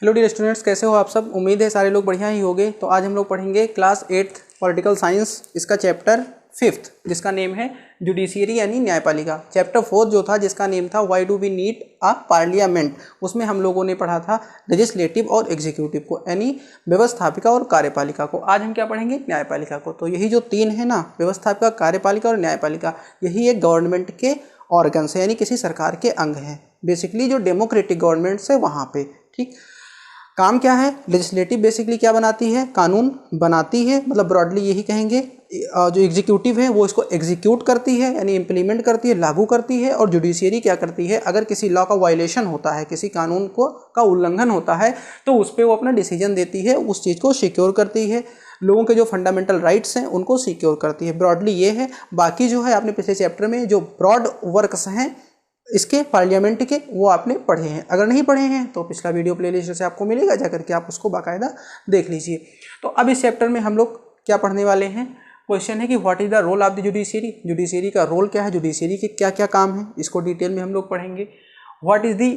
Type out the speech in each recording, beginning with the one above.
Hello dear students, कैसे हो आप सब। उम्मीद है सारे लोग बढ़िया ही होंगे। तो आज हम लोग पढ़ेंगे क्लास 8th पॉलिटिकल साइंस, इसका चैप्टर 5th जिसका नेम है जुडिशियरी यानी न्यायपालिका। चैप्टर 4 जो था जिसका नेम था why do we need a parliament, उसमें हम लोगों ने पढ़ा था लेजिस्लेटिव और एग्जीक्यूटिव को यानी व्यवस्थापिका और कार्यपालिका को। आज हम क्या पढ़ेंगे, न्यायपालिका को। तो यही जो तीन है ना, व्यवस्थापिका, कार्यपालिका और न्यायपालिका, यही एक गवर्नमेंट के ऑर्गन्स है यानी किसी सरकार के अंग हैं। बेसिकली जो डेमोक्रेटिक गवर्नमेंट्स है वहाँ पे, ठीक। काम क्या है, लेजिस्लेटिव बेसिकली क्या बनाती है, कानून बनाती है, मतलब ब्रॉडली यही कहेंगे। जो एग्जीक्यूटिव है वो इसको एग्जीक्यूट करती है यानी इम्प्लीमेंट करती है, लागू करती है। और जुडिशियरी क्या करती है, अगर किसी लॉ का वायलेशन होता है, किसी कानून को का उल्लंघन होता है तो उस पर वो अपना डिसीजन देती है, उस चीज़ को सिक्योर करती है, लोगों के जो फंडामेंटल राइट्स हैं उनको सिक्योर करती है। ब्रॉडली ये है। बाकी जो है आपने पिछले चैप्टर में जो ब्रॉड वर्क्स हैं इसके पार्लियामेंट के वो आपने पढ़े हैं। अगर नहीं पढ़े हैं तो पिछला वीडियो प्लेलिस्ट से आपको मिलेगा, जाकर के आप उसको बाकायदा देख लीजिए। तो अब इस चैप्टर में हम लोग क्या पढ़ने वाले हैं, क्वेश्चन है कि what is the role of the judiciary. Judiciary का रोल क्या है, जुडिशियरी के क्या क्या काम है, इसको डिटेल में हम लोग पढ़ेंगे। What is the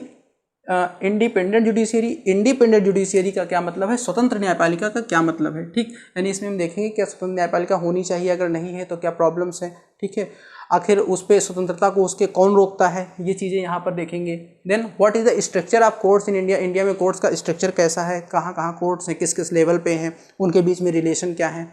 independent judiciary. Independent judiciary का क्या मतलब है, स्वतंत्र न्यायपालिका का क्या मतलब है, ठीक। यानी इसमें हम देखेंगे क्या स्वतंत्र न्यायपालिका होनी चाहिए, अगर नहीं है तो क्या प्रॉब्लम्स हैं, ठीक है। आखिर उस पर स्वतंत्रता को उसके कौन रोकता है, ये चीज़ें यहाँ पर देखेंगे। Then what is the structure of courts in India. India में कोर्ट्स का स्ट्रक्चर कैसा है, कहाँ कहाँ कोर्ट्स हैं, किस किस लेवल पे हैं, उनके बीच में रिलेशन क्या है।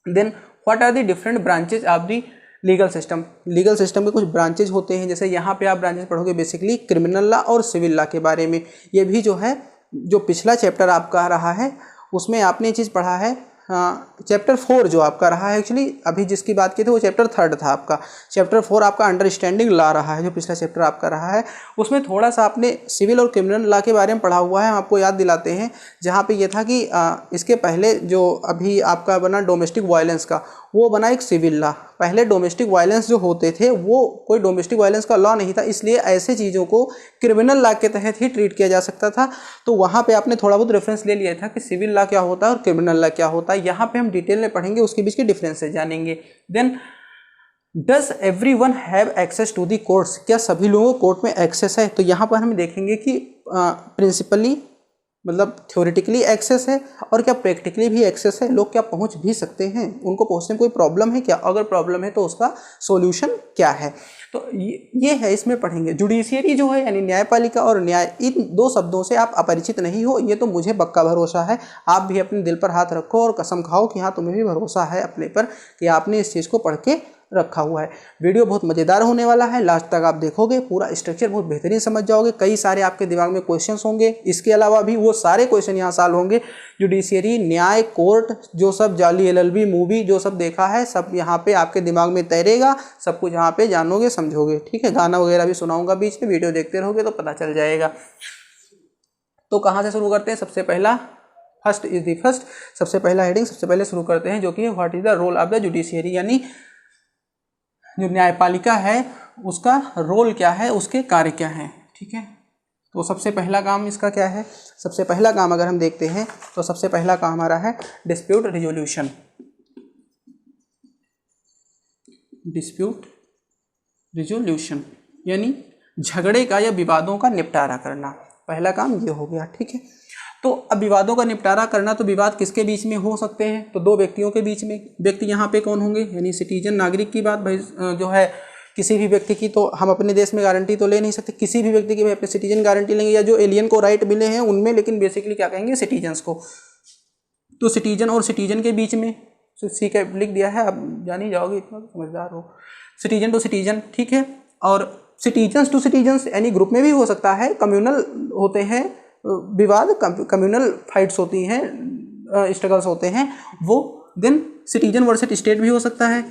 Then what are the different branches of the legal system. Legal system के कुछ ब्रांचेज होते हैं, जैसे यहाँ पे आप ब्रांचेज पढ़ोगे बेसिकली क्रिमिनल लॉ और सिविल लॉ के बारे में। ये भी जो है जो पिछला चैप्टर आपका रहा है उसमें आपने ये चीज़ पढ़ा है। चैप्टर 4 जो आपका रहा है, एक्चुअली अभी जिसकी बात की थी वो चैप्टर 3 था आपका। चैप्टर 4 आपका अंडरस्टैंडिंग लॉ रहा है, जो पिछला चैप्टर आपका रहा है। उसमें थोड़ा सा आपने सिविल और क्रिमिनल लॉ के बारे में पढ़ा हुआ है, हम आपको याद दिलाते हैं। जहाँ पे ये था कि इसके पहले जो अभी आपका बना डोमेस्टिक वायलेंस का, वो बना एक सिविल लॉ। पहले डोमेस्टिक वायलेंस जो होते थे वो कोई डोमेस्टिक वायलेंस का लॉ नहीं था, इसलिए ऐसे चीज़ों को क्रिमिनल लॉ के तहत ही ट्रीट किया जा सकता था। तो वहाँ पे आपने थोड़ा बहुत रेफरेंस ले लिया था कि सिविल लॉ क्या होता है और क्रिमिनल लॉ क्या होता है। यहाँ पे हम डिटेल में पढ़ेंगे, उसके बीच के डिफरेंसेस जानेंगे। Then does everyone have access to the courts. क्या सभी लोगों को कोर्ट में एक्सेस है। तो यहाँ पर हम देखेंगे कि प्रिंसिपली मतलब थ्योरेटिकली एक्सेस है और क्या प्रैक्टिकली भी एक्सेस है, लोग क्या पहुंच भी सकते हैं, उनको पहुंचने में कोई प्रॉब्लम है क्या, अगर प्रॉब्लम है तो उसका सॉल्यूशन क्या है। तो ये है, इसमें पढ़ेंगे। जुडिशियरी जो है यानी न्यायपालिका और न्याय, इन दो शब्दों से आप अपरिचित नहीं हो, ये तो मुझे पक्का भरोसा है। आप भी अपने दिल पर हाथ रखो और कसम खाओ कि हाँ तुम्हें भी भरोसा है अपने पर कि आपने इस चीज़ को पढ़ के रखा हुआ है। वीडियो बहुत मज़ेदार होने वाला है, लास्ट तक आप देखोगे, पूरा स्ट्रक्चर बहुत बेहतरीन समझ जाओगे। कई सारे आपके दिमाग में क्वेश्चंस होंगे, इसके अलावा भी वो सारे क्वेश्चन यहाँ सॉल्व होंगे। जुडिशियरी, न्याय, कोर्ट, जो सब जाली LLB मूवी जो सब देखा है सब यहाँ पे आपके दिमाग में तैरेगा, सब कुछ यहाँ पे जानोगे समझोगे, ठीक है। गाना वगैरह भी सुनाऊंगा बीच में, वीडियो देखते रहोगे तो पता चल जाएगा। तो कहाँ से शुरू करते हैं, सबसे पहला फर्स्ट इज द फर्स्ट, सबसे पहला हेडिंग सबसे पहले शुरू करते हैं जो कि what is the role of the judiciary, यानी जो न्यायपालिका है उसका रोल क्या है, उसके कार्य क्या है, ठीक है। तो सबसे पहला काम इसका क्या है, सबसे पहला काम अगर हम देखते हैं तो सबसे पहला काम हमारा है डिस्प्यूट रिजोल्यूशन। डिस्प्यूट रिजोल्यूशन यानी झगड़े का या विवादों का निपटारा करना, पहला काम ये हो गया, ठीक है। तो अब विवादों का निपटारा करना, तो विवाद किसके बीच में हो सकते हैं, तो दो व्यक्तियों के बीच में। व्यक्ति यहाँ पे कौन होंगे, यानी सिटीजन, नागरिक की बात भाई जो है किसी भी व्यक्ति की, तो हम अपने देश में गारंटी तो ले नहीं सकते, किसी भी व्यक्ति की भाई अपने सिटीजन गारंटी लेंगे, या जो एलियन को राइट मिले हैं उनमें, लेकिन बेसिकली क्या कहेंगे सिटीजन्स को। तो सिटीजन और सिटीजन के बीच में सीख लिख दिया है, आप जान ही जाओगे, इतना समझदार हो। सिटीजन टू सिटीजन, ठीक है। और सिटीजन्स टू सिटीजन्स यानी ग्रुप में भी हो सकता है, कम्युनल होते हैं विवाद, कम्युनल फाइट्स होती हैं, स्ट्रगल्स होते हैं वो। देन सिटीजन वर्सेस स्टेट भी हो सकता है,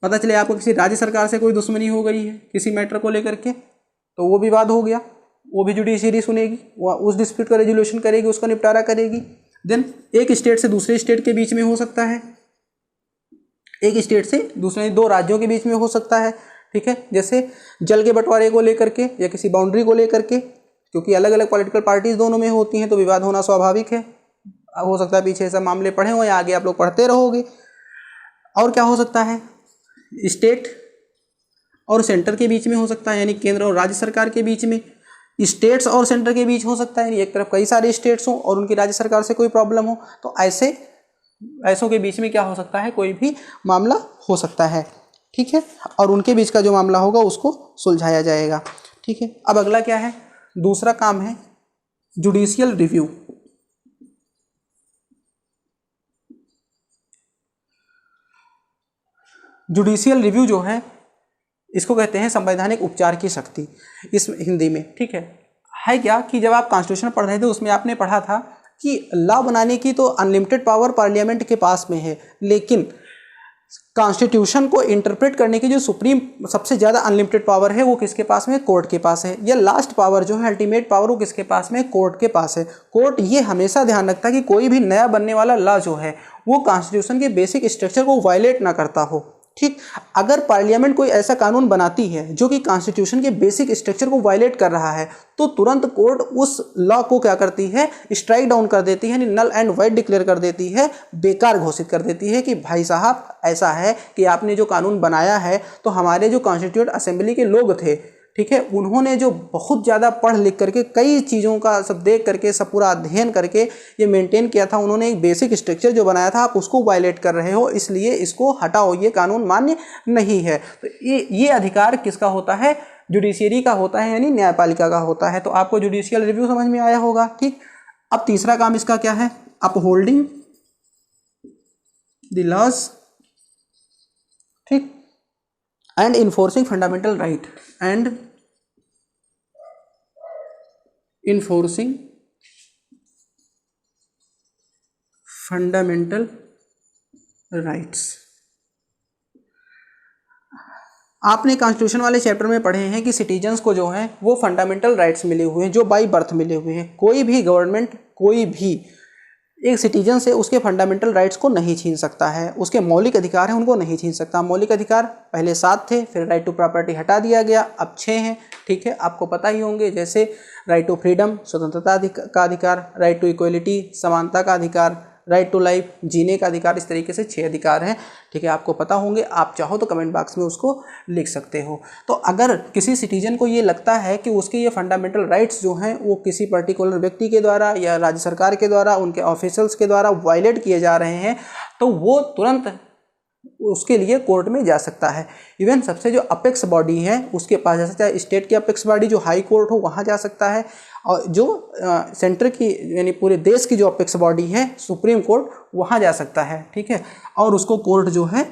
पता चले आपको किसी राज्य सरकार से कोई दुश्मनी हो गई है किसी मैटर को लेकर के, तो वो विवाद हो गया, वो भी जुडिशियरी सुनेगी, वो उस डिस्प्यूट का रेजोल्यूशन करेगी, उसका निपटारा करेगी। देन एक स्टेट से दूसरे स्टेट के बीच में हो सकता है, एक स्टेट से दूसरे दो राज्यों के बीच में हो सकता है, ठीक है। जैसे जल के बंटवारे को लेकर के या किसी बाउंड्री को लेकर के, क्योंकि अलग अलग पॉलिटिकल पार्टीज दोनों में होती हैं तो विवाद होना स्वाभाविक है। हो सकता है पीछे सब मामले पढ़े हो या आगे आप लोग पढ़ते रहोगे। और क्या हो सकता है, स्टेट और सेंटर के बीच में हो सकता है, यानी केंद्र और राज्य सरकार के बीच में, स्टेट्स और सेंटर के बीच हो सकता है, एक तरफ कई सारे स्टेट्स हों और उनकी राज्य सरकार से कोई प्रॉब्लम हो, तो ऐसों के बीच में क्या हो सकता है, कोई भी मामला हो सकता है, ठीक है, और उनके बीच का जो मामला होगा उसको सुलझाया जाएगा, ठीक है। अब अगला क्या है, दूसरा काम है जुडिशियल रिव्यू। जुडिशियल रिव्यू जो है इसको कहते हैं संवैधानिक उपचार की शक्ति इस हिंदी में, ठीक है क्या कि जब आप कॉन्स्टिट्यूशन पढ़ रहे थे उसमें आपने पढ़ा था कि लॉ बनाने की तो अनलिमिटेड पावर पार्लियामेंट के पास में है, लेकिन कॉन्स्टिट्यूशन को इंटरप्रेट करने की जो सुप्रीम सबसे ज़्यादा अनलिमिटेड पावर है वो किसके पास में, कोर्ट के पास है। या लास्ट पावर जो है, अल्टीमेट पावर, वो किसके पास में, कोर्ट के पास है। कोर्ट ये हमेशा ध्यान रखता है कि कोई भी नया बनने वाला लॉ जो है वो कॉन्स्टिट्यूशन के बेसिक स्ट्रक्चर को वायलेट ना करता हो, ठीक। अगर पार्लियामेंट कोई ऐसा कानून बनाती है जो कि कॉन्स्टिट्यूशन के बेसिक स्ट्रक्चर को वायलेट कर रहा है, तो तुरंत कोर्ट उस लॉ को क्या करती है, स्ट्राइक डाउन कर देती है, नल एंड वाइड डिक्लेयर कर देती है, बेकार घोषित कर देती है कि भाई साहब ऐसा है कि आपने जो कानून बनाया है तो हमारे जो कॉन्स्टिट्यूएंट असेंबली के लोग थे, ठीक है, उन्होंने जो बहुत ज़्यादा पढ़ लिख करके कई चीज़ों का सब देख करके सब पूरा अध्ययन करके ये मेंटेन किया था, उन्होंने एक बेसिक स्ट्रक्चर जो बनाया था, आप उसको वायलेट कर रहे हो, इसलिए इसको हटाओ, ये कानून मान्य नहीं है। तो ये अधिकार किसका होता है, जुडिशियरी का होता है, यानी न्यायपालिका का होता है। तो आपको जुडिशियल रिव्यू समझ में आया होगा, ठीक। अब तीसरा काम इसका क्या है, अपहोल्डिंग द लॉज, ठीक, and enforcing fundamental right, and enforcing fundamental rights. आपने कॉन्स्टिट्यूशन वाले चैप्टर में पढ़े हैं कि सिटीजन्स को जो है वो फंडामेंटल राइट्स मिले हुए हैं, जो बाई बर्थ मिले हुए हैं। कोई भी गवर्नमेंट, कोई भी एक सिटीजन से उसके फंडामेंटल राइट्स को नहीं छीन सकता है, उसके मौलिक अधिकार हैं उनको नहीं छीन सकता। मौलिक अधिकार पहले 7 थे, फिर राइट टू प्रॉपर्टी हटा दिया गया, अब 6 हैं, ठीक है, आपको पता ही होंगे, जैसे राइट टू फ्रीडम, स्वतंत्रता का अधिकार, राइट टू इक्वलिटी, समानता का अधिकार, राइट टू लाइफ, जीने का अधिकार, इस तरीके से 6 अधिकार हैं, ठीक है, आपको पता होंगे। आप चाहो तो कमेंट बॉक्स में उसको लिख सकते हो। तो अगर किसी सिटीजन को ये लगता है कि उसके ये फंडामेंटल राइट्स जो हैं वो किसी पर्टिकुलर व्यक्ति के द्वारा या राज्य सरकार के द्वारा, उनके ऑफिशियल्स के द्वारा वायलेट किए जा रहे हैं, तो वो तुरंत उसके लिए कोर्ट में जा सकता है। इवन सबसे जो अपेक्स बॉडी है उसके पास जा सकता है, स्टेट की अपेक्स बॉडी जो हाई कोर्ट हो वहाँ जा सकता है, और जो सेंटर की यानी पूरे देश की जो अपेक्स बॉडी है सुप्रीम कोर्ट, वहाँ जा सकता है, ठीक है, और उसको कोर्ट जो है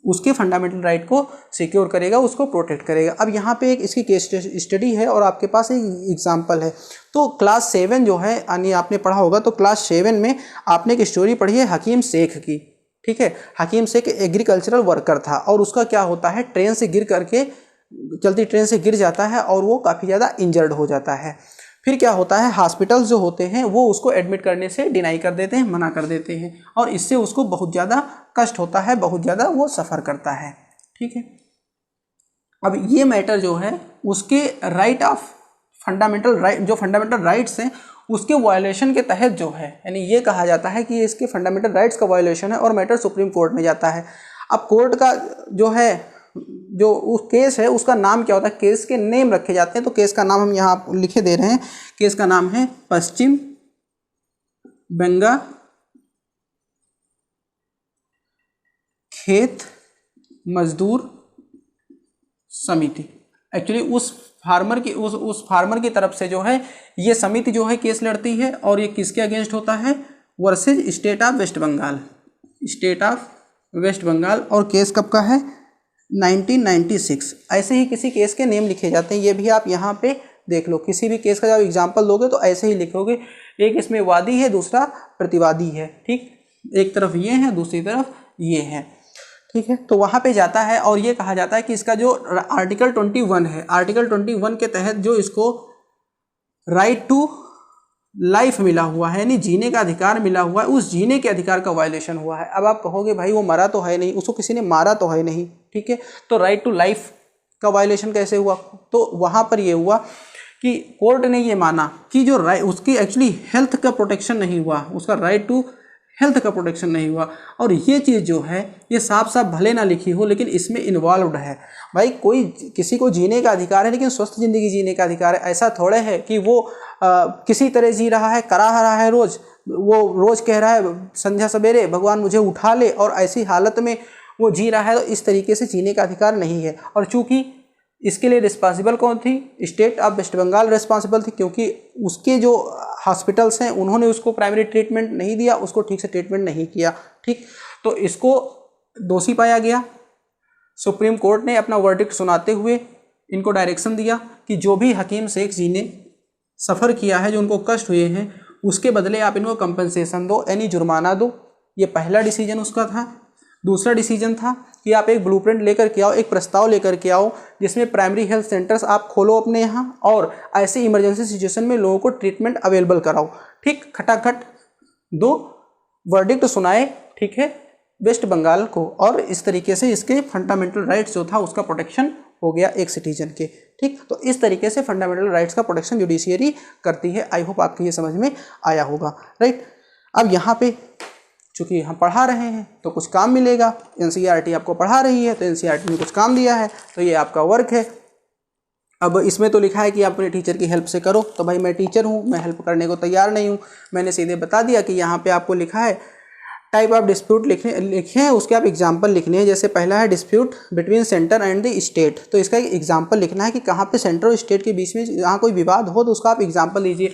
उसके फंडामेंटल राइट को सिक्योर करेगा, उसको प्रोटेक्ट करेगा। अब यहाँ पे एक इसकी केस स्टडी है और आपके पास एक एग्जाम्पल है। तो क्लास 7 जो है, यानी आपने पढ़ा होगा, तो क्लास 7 में आपने एक स्टोरी पढ़ी है हकीम शेख की, ठीक है। हकीम शेख एग्रीकल्चरल वर्कर था और उसका क्या होता है, ट्रेन से गिर करके, चलती ट्रेन से गिर जाता है और वो काफ़ी ज़्यादा इंजर्ड हो जाता है। फिर क्या होता है, हॉस्पिटल्स जो होते हैं वो उसको एडमिट करने से डिनाई कर देते हैं, मना कर देते हैं, और इससे उसको बहुत ज़्यादा कष्ट होता है, बहुत ज़्यादा वो सफ़र करता है, ठीक है। अब ये मैटर जो है उसके राइट ऑफ फंडामेंटल राइट, जो फंडामेंटल राइट्स हैं उसके वायलेशन के तहत जो है, यानी ये कहा जाता है कि ये इसके फंडामेंटल राइट्स का वायलेशन है और मैटर सुप्रीम कोर्ट में जाता है। अब कोर्ट का जो है, जो उस केस है उसका नाम क्या होता है, केस के नेम रखे जाते हैं। तो केस का नाम हम यहाँ लिखे दे रहे हैं, केस का नाम है पश्चिम बंगाल खेत मजदूर समिति। एक्चुअली उस फार्मर की तरफ से जो है ये समिति जो है केस लड़ती है, और ये किसके अगेंस्ट होता है, versus state of West Bengal, state of West Bengal. और केस कब का है, 1996। ऐसे ही किसी केस के नेम लिखे जाते हैं, ये भी आप यहाँ पे देख लो। किसी भी केस का जब एग्जाम्पल दोगे तो ऐसे ही लिखोगे, एक इसमें वादी है, दूसरा प्रतिवादी है, ठीक, एक तरफ ये है, दूसरी तरफ ये है, ठीक है। तो वहाँ पे जाता है और ये कहा जाता है कि इसका जो आर्टिकल 21 है, आर्टिकल 21 के तहत जो इसको राइट टू लाइफ मिला हुआ है, यानी जीने का अधिकार मिला हुआ है, उस जीने के अधिकार का वायलेशन हुआ है। अब आप कहोगे भाई वो मरा तो है नहीं, उसको किसी ने मारा तो है नहीं, ठीक है, तो राइट टू लाइफ का वायलेशन कैसे हुआ, तो वहाँ पर ये हुआ कि कोर्ट ने ये माना कि जो राइट उसकी एक्चुअली हेल्थ का प्रोटेक्शन नहीं हुआ, उसका राइट टू हेल्थ का प्रोटेक्शन नहीं हुआ। और ये चीज़ जो है ये साफ साफ भले ना लिखी हो लेकिन इसमें इन्वॉल्व्ड है। भाई कोई किसी को जीने का अधिकार है लेकिन स्वस्थ ज़िंदगी जीने का अधिकार है। ऐसा थोड़े है कि वो किसी तरह जी रहा है, करा रहा है रोज़, वो रोज़ कह रहा है संध्या सवेरे भगवान मुझे उठा ले, और ऐसी हालत में वो जी रहा है, तो इस तरीके से जीने का अधिकार नहीं है। और चूंकि इसके लिए रिस्पॉन्सिबल कौन थी? State of West Bengal responsible थी, क्योंकि उसके जो हॉस्पिटल्स हैं उन्होंने उसको प्राइमरी ट्रीटमेंट नहीं दिया, उसको ठीक से ट्रीटमेंट नहीं किया। ठीक, तो इसको दोषी पाया गया। सुप्रीम कोर्ट ने अपना वर्डिक्ट सुनाते हुए इनको डायरेक्शन दिया कि जो भी हकीम शेख जी ने सफ़र किया है, जो उनको कष्ट हुए हैं, उसके बदले आप इनको कंपनसेशन दो, यानी जुर्माना दो। ये पहला डिसीजन उसका था। दूसरा डिसीजन था कि आप एक ब्लूप्रिंट लेकर के आओ, एक प्रस्ताव लेकर के आओ जिसमें प्राइमरी हेल्थ सेंटर्स आप खोलो अपने यहाँ, और ऐसे इमरजेंसी सिचुएशन में लोगों को ट्रीटमेंट अवेलेबल कराओ। ठीक, खटाखट 2 वर्डिक्ट सुनाए, ठीक है, वेस्ट बंगाल को, और इस तरीके से इसके फंडामेंटल राइट्स जो था उसका प्रोटेक्शन हो गया एक सिटीजन के। ठीक, तो इस तरीके से फंडामेंटल राइट्स का प्रोटेक्शन जुडिशियरी करती है। आई होप आपको ये समझ में आया होगा। राइट, अब यहाँ पे चूँकि हम पढ़ा रहे हैं तो कुछ काम मिलेगा। एनसीईआरटी आपको पढ़ा रही है तो एनसीईआरटी ने कुछ काम दिया है, तो ये आपका वर्क है। अब इसमें तो लिखा है कि आप अपने टीचर की हेल्प से करो, तो भाई मैं टीचर हूँ, मैं हेल्प करने को तैयार नहीं हूँ। मैंने सीधे बता दिया कि यहाँ पे आपको लिखा है टाइप ऑफ डिस्प्यूट लिखे हैं, उसके आप एग्जाम्पल लिखने हैं। जैसे पहला है dispute between centre and the state, तो इसका एक एग्जाम्पल लिखना है कि कहाँ पे सेंटर और स्टेट के बीच में जहाँ कोई विवाद हो तो उसका आप एग्जाम्पल लीजिए।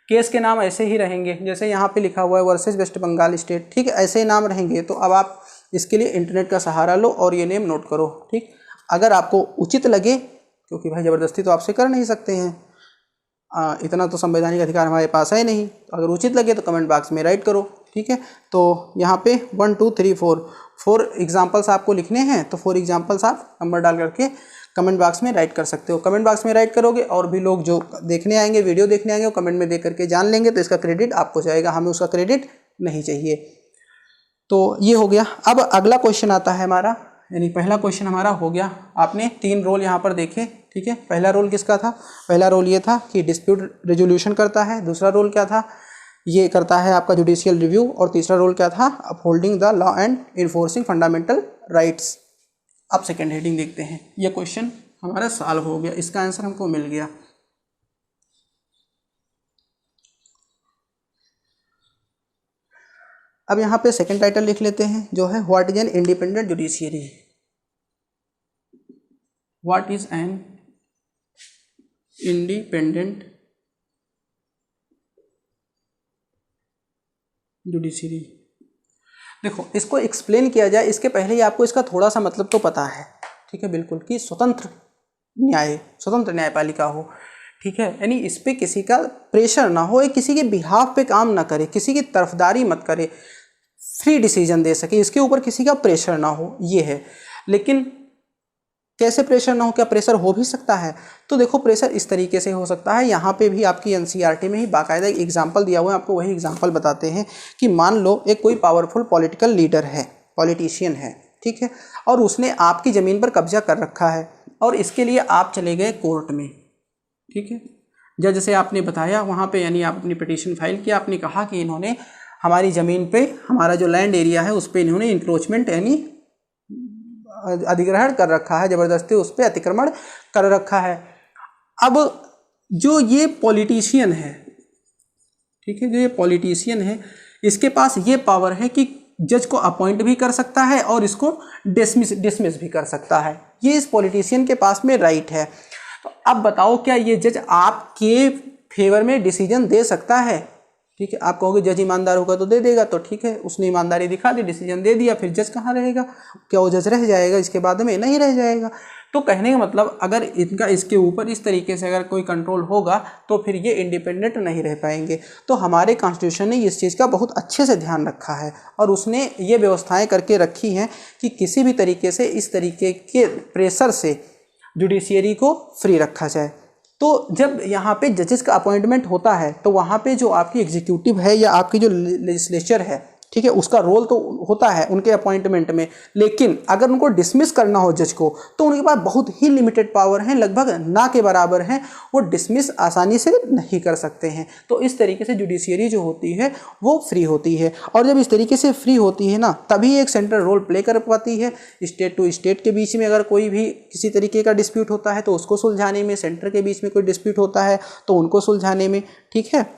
केस के नाम ऐसे ही रहेंगे, जैसे यहाँ पे लिखा हुआ है वर्सेस वेस्ट बंगाल स्टेट। ठीक है, ऐसे नाम रहेंगे। तो अब आप इसके लिए इंटरनेट का सहारा लो और ये नेम नोट करो। ठीक, अगर आपको उचित लगे, क्योंकि भाई ज़बरदस्ती तो आपसे कर नहीं सकते हैं, इतना तो संवैधानिक अधिकार हमारे पास है नहीं। अगर उचित लगे तो कमेंट बॉक्स में राइट करो। ठीक है, तो यहाँ पे 1 2 3 4 एग्जाम्पल्स आपको लिखने हैं, तो 4 एग्जाम्पल्स आप नंबर डाल करके कमेंट बॉक्स में राइट कर सकते हो। कमेंट बॉक्स में राइट करोगे और भी लोग जो देखने आएंगे, वीडियो देखने आएंगे, वो कमेंट में देख करके जान लेंगे, तो इसका क्रेडिट आपको जाएगा, हमें उसका क्रेडिट नहीं चाहिए। तो ये हो गया। अब अगला क्वेश्चन आता है हमारा, यानी पहला क्वेश्चन हमारा हो गया। आपने 3 रोल यहाँ पर देखे। ठीक है, पहला रोल किसका था? पहला रोल ये था कि डिस्प्यूट रेजोल्यूशन करता है। दूसरा रोल क्या था? ये करता है आपका जुडिशियल रिव्यू। और तीसरा रोल क्या था? Upholding the law and enforcing fundamental rights. अब सेकेंड हेडिंग देखते हैं। ये क्वेश्चन हमारा सॉल्व हो गया, इसका आंसर हमको मिल गया। अब यहाँ पे सेकेंड टाइटल लिख लेते हैं, जो है what is an independent judiciary. What is an independent judiciary. देखो, इसको एक्सप्लेन किया जाए इसके पहले ही आपको इसका थोड़ा सा मतलब तो पता है। ठीक है, बिल्कुल, कि स्वतंत्र न्यायपालिका हो। ठीक है, यानी इस पे किसी का प्रेशर ना हो, किसी के बिहाफ पे काम ना करे, किसी की तरफदारी मत करे, फ्री डिसीजन दे सके, इसके ऊपर किसी का प्रेशर ना हो, ये है। लेकिन कैसे प्रेशर ना हो? क्या प्रेशर हो भी सकता है? तो देखो, प्रेशर इस तरीके से हो सकता है। यहाँ पे भी आपकी एनसीईआरटी में ही बाकायदा एक एग्जाम्पल दिया हुआ है, आपको वही एग्जाम्पल बताते हैं कि मान लो एक कोई पावरफुल पॉलिटिकल लीडर है, पॉलिटिशियन है, ठीक है, और उसने आपकी ज़मीन पर कब्जा कर रखा है, और इसके लिए आप चले गए कोर्ट में। ठीक है, जज से आपने बताया वहाँ पे, यानी आप अपनी पिटीशन फाइल किया, आपने कहा कि इन्होंने हमारी ज़मीन पे, हमारा जो लैंड एरिया है उस पर इन्होंने इंक्रोचमेंट यानी अधिग्रहण कर रखा है, ज़बरदस्ती उस पर अतिक्रमण कर रखा है। अब जो ये पॉलिटिशियन है, ठीक है, जो ये पॉलिटिशियन है, इसके पास ये पावर है कि जज को अपॉइंट भी कर सकता है और इसको डिसमिस भी कर सकता है। ये इस पॉलिटिशियन के पास में राइट है। तो अब बताओ, क्या ये जज आपके फेवर में डिसीजन दे सकता है? ठीक है, आप कहोगे जज ईमानदार होगा तो दे देगा, तो ठीक है, उसने ईमानदारी दिखा दी, डिसीजन दे दिया, फिर जज कहाँ रहेगा? क्या वो जज रह जाएगा इसके बाद में? नहीं रह जाएगा। तो कहने का मतलब, अगर इनका इसके ऊपर इस तरीके से अगर कोई कंट्रोल होगा तो फिर ये इंडिपेंडेंट नहीं रह पाएंगे। तो हमारे कॉन्स्टिट्यूशन ने इस चीज़ का बहुत अच्छे से ध्यान रखा है और उसने ये व्यवस्थाएं करके रखी हैं कि किसी भी तरीके से इस तरीके के प्रेशर से जुडिशियरी को फ्री रखा जाए। तो जब यहाँ पे जजेस का अपॉइंटमेंट होता है तो वहाँ पे जो आपकी एग्जीक्यूटिव है या आपकी जो लेजिस्लेचर है, ठीक है, उसका रोल तो होता है उनके अपॉइंटमेंट में, लेकिन अगर उनको डिसमिस करना हो जज को तो उनके पास बहुत ही लिमिटेड पावर हैं, लगभग ना के बराबर हैं, वो डिसमिस आसानी से नहीं कर सकते हैं। तो इस तरीके से जुडिशियरी जो होती है वो फ्री होती है, और जब इस तरीके से फ्री होती है ना तभी एक सेंट्रल रोल प्ले कर पाती है। स्टेट टू स्टेट के बीच में अगर कोई भी किसी तरीके का डिस्प्यूट होता है तो उसको सुलझाने में, सेंटर के बीच में कोई डिस्प्यूट होता है तो उनको सुलझाने में, ठीक है,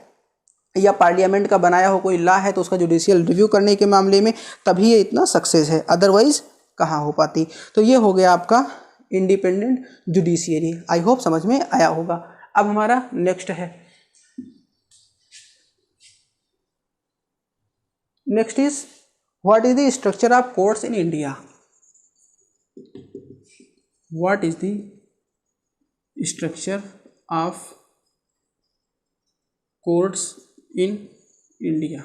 या पार्लियामेंट का बनाया हो कोई लॉ है तो उसका जुडिशियल रिव्यू करने के मामले में, तभी ये इतना सक्सेस है, अदरवाइज कहाँ हो पाती। तो ये हो गया आपका इंडिपेंडेंट जुडिशियरी। आई होप समझ में आया होगा। अब हमारा नेक्स्ट है, next is what is the structure of courts in India. What is the structure of courts in India.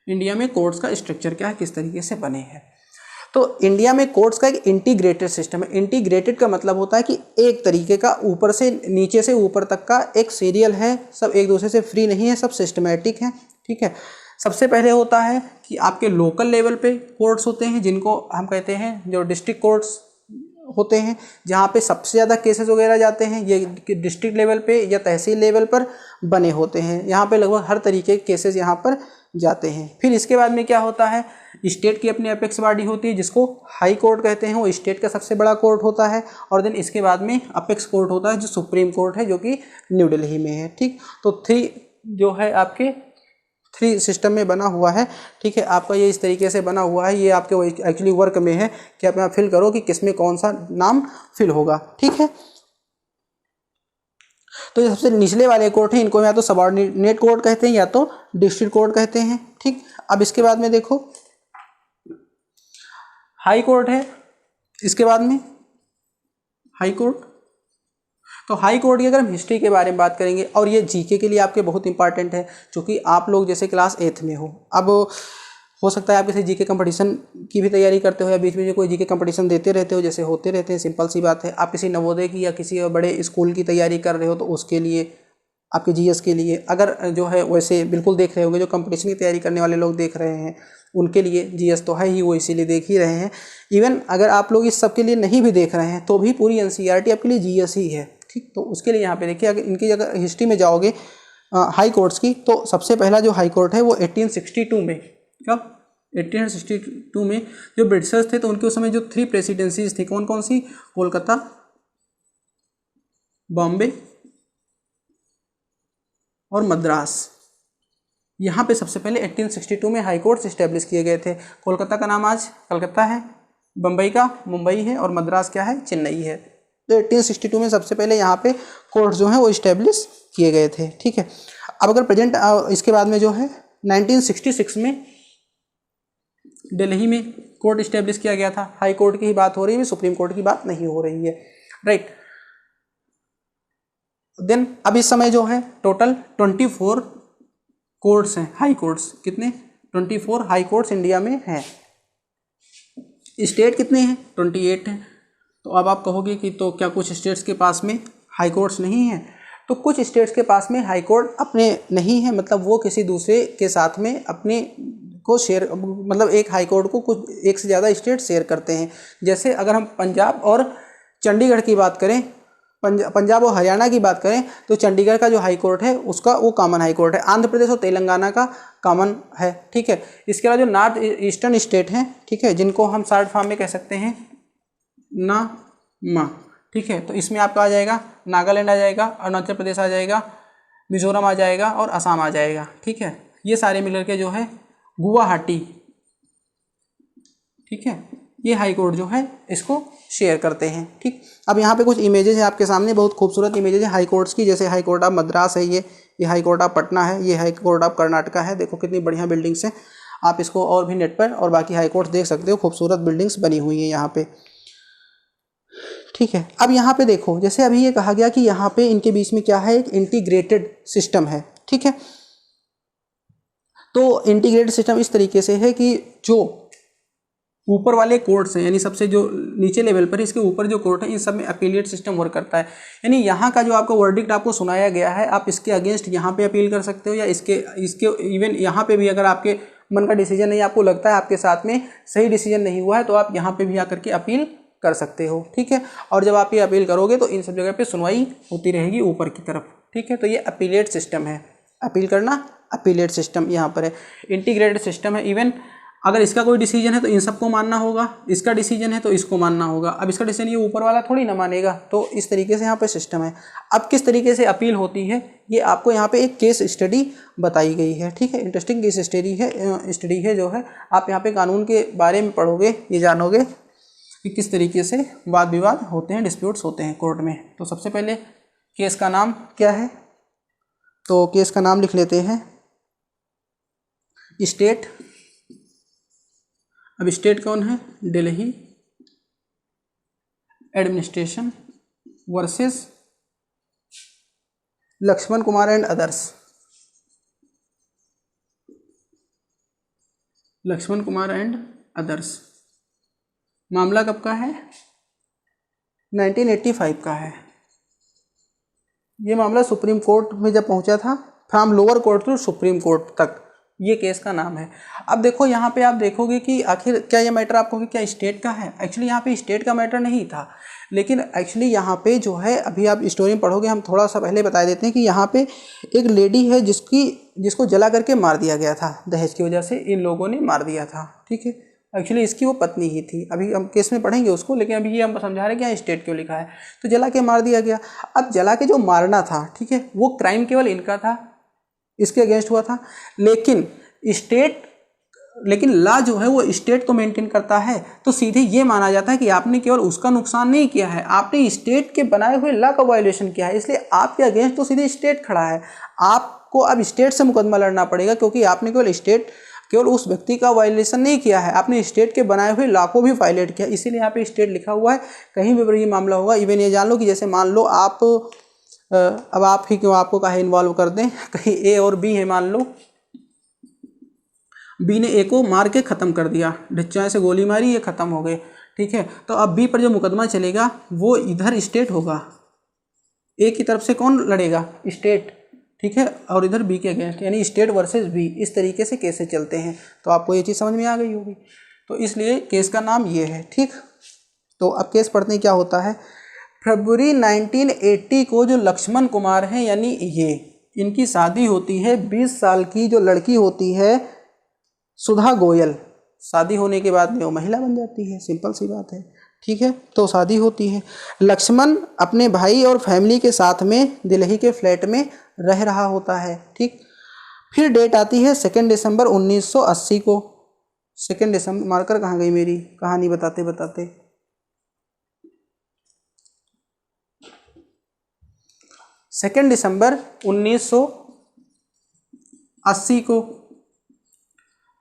India में कोर्ट्स का स्ट्रक्चर क्या है, किस तरीके से बने हैं। तो इंडिया में कोर्ट्स का एक इंटीग्रेटेड सिस्टम है। इंटीग्रेटेड का मतलब होता है कि एक तरीके का ऊपर से नीचे से ऊपर तक का एक सीरियल है, सब एक दूसरे से फ्री नहीं है, सब सिस्टमेटिक है, ठीक है। सबसे पहले होता है कि आपके लोकल लेवल पे कोर्ट्स होते हैं जिनको हम कहते हैं जो डिस्ट्रिक्ट कोर्ट्स होते हैं, जहाँ पे सबसे ज़्यादा केसेस वगैरह जाते हैं, ये डिस्ट्रिक्ट लेवल पे या तहसील लेवल पर बने होते हैं। यहाँ पे लगभग हर तरीके के केसेस यहाँ पर जाते हैं। फिर इसके बाद में क्या होता है, स्टेट की अपनी अपेक्स बॉडी होती है जिसको हाई कोर्ट कहते हैं, वो स्टेट का सबसे बड़ा कोर्ट होता है। और देन इसके बाद में अपेक्स कोर्ट होता है जो सुप्रीम कोर्ट है, जो कि न्यू दिल्ली में है, ठीक। तो 3 जो है आपके 3 सिस्टम में बना हुआ है, ठीक है। आपका ये इस तरीके से बना हुआ है, ये आपके एक्चुअली वर्क में है कि आप यहाँ फिल करो कि किसमें कौन सा नाम फिल होगा, ठीक है। तो ये सबसे निचले वाले कोर्ट हैं, इनको या तो सबऑर्डिनेट कोर्ट कहते हैं या तो डिस्ट्रिक्ट कोर्ट कहते हैं, ठीक। अब इसके बाद में देखो हाई कोर्ट है, इसके बाद में हाई कोर्ट। तो हाई कोर्ट की अगर हम हिस्ट्री के बारे में बात करेंगे, और ये जीके के लिए आपके बहुत इंपॉर्टेंट है, क्योंकि आप लोग जैसे क्लास 8th में हो, अब हो सकता है आप किसी जीके कंपटीशन की भी तैयारी करते हो या बीच में कोई जीके कंपटीशन देते रहते हो, जैसे होते रहते हैं, सिंपल सी बात है। आप किसी नवोदय की या किसी बड़े स्कूल की तैयारी कर रहे हो तो उसके लिए, आपके जीएस के लिए, अगर जो है वैसे बिल्कुल देख रहे होंगे, जो कंपटीशन की तैयारी करने वाले लोग देख रहे हैं उनके लिए जीएस तो है ही, वो इसीलिए देख ही रहे हैं। इवन अगर आप लोग इस सब के लिए नहीं भी देख रहे हैं तो भी पूरी एनसीईआरटी आपके लिए जीएस ही है, ठीक। तो उसके लिए यहाँ पे देखिए, अगर इनकी अगर हिस्ट्री में जाओगे हाई कोर्ट्स की, तो सबसे पहला जो हाई कोर्ट है वो 1862 में, कब 1862 में जो ब्रिटिशर्स थे तो उनके उस समय जो 3 प्रेसिडेंसीज थी, कौन कौन सी, कोलकाता, बॉम्बे और मद्रास। यहाँ पे सबसे पहले 1862 में हाई कोर्ट्स इस्टेब्लिश किए गए थे। कोलकाता का नाम आज कलकत्ता है, बम्बई का मुंबई है, और मद्रास क्या है, चेन्नई है। तो 1862 में सबसे पहले यहाँ पे कोर्ट जो हैं वो इस्टेब्लिश किए गए थे, ठीक है। अब अगर प्रेजेंट इसके बाद में जो है 1966 में दिल्ली में कोर्ट इस्टेब्लिश किया गया था। हाई कोर्ट की ही बात हो रही है, सुप्रीम कोर्ट की बात नहीं हो रही है, राइट। देन अब इस समय जो है टोटल 24 कोर्ट्स हैं, हाई कोर्ट्स। कितने, 24 हाई कोर्ट्स इंडिया में हैं। स्टेट कितने हैं, 28 हैं। तो अब आप कहोगे कि तो क्या कुछ स्टेट्स के पास में हाई कोर्ट्स नहीं हैं? तो कुछ स्टेट्स के पास में हाई कोर्ट अपने नहीं है, मतलब वो किसी दूसरे के साथ में अपने को शेयर, मतलब एक हाई कोर्ट को कुछ एक से ज़्यादा स्टेट शेयर करते हैं। जैसे अगर हम पंजाब और चंडीगढ़ की बात करें, पंजाब और हरियाणा की बात करें, तो चंडीगढ़ का जो हाई कोर्ट है उसका वो कॉमन हाई कोर्ट है। आंध्र प्रदेश और तेलंगाना का कॉमन है, ठीक है। इसके अलावा जो नॉर्थ ईस्टर्न स्टेट हैं, ठीक है, जिनको हम शॉर्ट फॉर्म में कह सकते हैं ना मा, ठीक है। तो इसमें आपका आ जाएगा नागालैंड आ जाएगा, अरुणाचल प्रदेश आ जाएगा, मिजोरम आ जाएगा और असम आ जाएगा, ठीक है। ये सारे मिलकर के जो है गुवाहाटी, ठीक है, ये हाई कोर्ट जो है इसको शेयर करते हैं, ठीक। अब यहाँ पे कुछ इमेजेस है आपके सामने, बहुत खूबसूरत इमेजेस है हाई कोर्ट्स की। जैसे हाई कोर्ट ऑफ मद्रास है, ये हाई कोर्ट ऑफ पटना है, ये हाई कोर्ट ऑफ कर्नाटका है। देखो कितनी बढ़िया बिल्डिंग्स हैं। आप इसको और भी नेट पर और बाकी हाई कोर्ट्स देख सकते हो, खूबसूरत बिल्डिंग्स बनी हुई हैं यहाँ पे, ठीक है। अब यहाँ पे देखो, जैसे अभी ये कहा गया कि यहाँ पे इनके बीच में क्या है, एक इंटीग्रेटेड सिस्टम है, ठीक है। तो इंटीग्रेटेड सिस्टम इस तरीके से है कि जो ऊपर वाले कोर्ट्स हैं, यानी सबसे जो नीचे लेवल पर इसके ऊपर जो कोर्ट है इन सब में अपीलिएट सिस्टम वर्क करता है। यानी यहाँ का जो आपको वर्डिक्ट आपको सुनाया गया है, आप इसके अगेंस्ट यहाँ पे अपील कर सकते हो, या इसके इवन यहाँ पे भी अगर आपके मन का डिसीजन नहीं, आपको लगता है आपके साथ में सही डिसीजन नहीं हुआ है, तो आप यहाँ पे भी आकर के अपील कर सकते हो। ठीक है, और जब आप ये अपील करोगे तो इन सब जगह पे सुनवाई होती रहेगी ऊपर की तरफ। ठीक है, तो ये अपीलेट सिस्टम है, अपील करना अपीलेट सिस्टम यहाँ पर है। इंटीग्रेटेड सिस्टम है, इवन अगर इसका कोई डिसीजन है तो इन सबको मानना होगा, इसका डिसीजन है तो इसको मानना होगा। अब इसका डिसीजन ये ऊपर वाला थोड़ी ना मानेगा, तो इस तरीके से यहाँ पे सिस्टम है। अब किस तरीके से अपील होती है ये आपको यहाँ पे एक केस स्टडी बताई गई है। ठीक है, इंटरेस्टिंग केस स्टडी है जो है, आप यहाँ पे कानून के बारे में पढ़ोगे, ये जानोगे कि किस तरीके से वाद विवाद होते हैं, डिस्प्यूट्स होते हैं कोर्ट में। तो सबसे पहले केस का नाम क्या है, तो केस का नाम लिख लेते हैं स्टेट। अब स्टेट कौन है, Delhi administration versus Lakshman Kumar and others. Lakshman Kumar and others. मामला कब का है, 1985 का है। ये मामला सुप्रीम कोर्ट में जब पहुंचा था, from lower court to supreme court तक, ये केस का नाम है। अब देखो यहाँ पे आप देखोगे कि आखिर क्या ये मैटर आपको क्या स्टेट का है। एक्चुअली यहाँ पे स्टेट का मैटर नहीं था, लेकिन एक्चुअली यहाँ पे जो है, अभी आप स्टोरी में पढ़ोगे, हम थोड़ा सा पहले बता देते हैं कि यहाँ पे एक लेडी है जिसको जला करके मार दिया गया था, दहेज की वजह से इन लोगों ने मार दिया था। ठीक है, एक्चुअली इसकी वो पत्नी ही थी, अभी हम केस में पढ़ेंगे उसको, लेकिन अभी ये हम समझा रहे हैं कि यहाँ स्टेट क्यों लिखा है। तो जला के मार दिया गया। अब जला के जो मारना था, ठीक है, वो क्राइम केवल इनका था, इसके अगेंस्ट हुआ था, लेकिन लॉ जो है वो स्टेट को मेंटेन करता है। तो सीधे ये माना जाता है कि आपने केवल उसका नुकसान नहीं किया है, आपने स्टेट के बनाए हुए लॉ का वायलेशन किया है, इसलिए आपके अगेंस्ट तो सीधे स्टेट खड़ा है। आपको अब स्टेट से मुकदमा लड़ना पड़ेगा, क्योंकि आपने केवल उस व्यक्ति का वायलेशन नहीं किया है, आपने स्टेट के बनाए हुए लॉ को भी वायलेट किया, इसीलिए यहाँ पे स्टेट लिखा हुआ है। कहीं भी ये मामला होगा, इवन ये जान लो कि जैसे मान लो आप अब आप ही क्यों आपको कहीं इन्वॉल्व कर दें, कहीं ए और बी है, मान लो बी ने ए को मार के ख़त्म कर दिया, ढिच्चा से गोली मारी, ये ख़त्म हो गए। ठीक है, तो अब बी पर जो मुकदमा चलेगा वो इधर स्टेट होगा, ए की तरफ से कौन लड़ेगा, स्टेट। ठीक है, और इधर बी के अगेंस्ट, यानी स्टेट वर्सेस बी, इस तरीके से केसेस चलते हैं। तो आपको ये चीज़ समझ में आ गई होगी, तो इसलिए केस का नाम ये है। ठीक, तो अब केस पढ़ते हैं क्या होता है। फरवरी 1980 को जो लक्ष्मण कुमार हैं, यानी इनकी शादी होती है, 20 साल की जो लड़की होती है सुधा गोयल, शादी होने के बाद में वो महिला बन जाती है, सिंपल सी बात है। ठीक है, तो शादी होती है, लक्ष्मण अपने भाई और फैमिली के साथ में दिल्ली के फ्लैट में रह रहा होता है। ठीक, फिर डेट आती है 2 दिसंबर 1980 को। 2 दिसंबर, मार्कर कहाँ गई मेरी, कहानी बताते बताते। 2 दिसंबर 1980 को।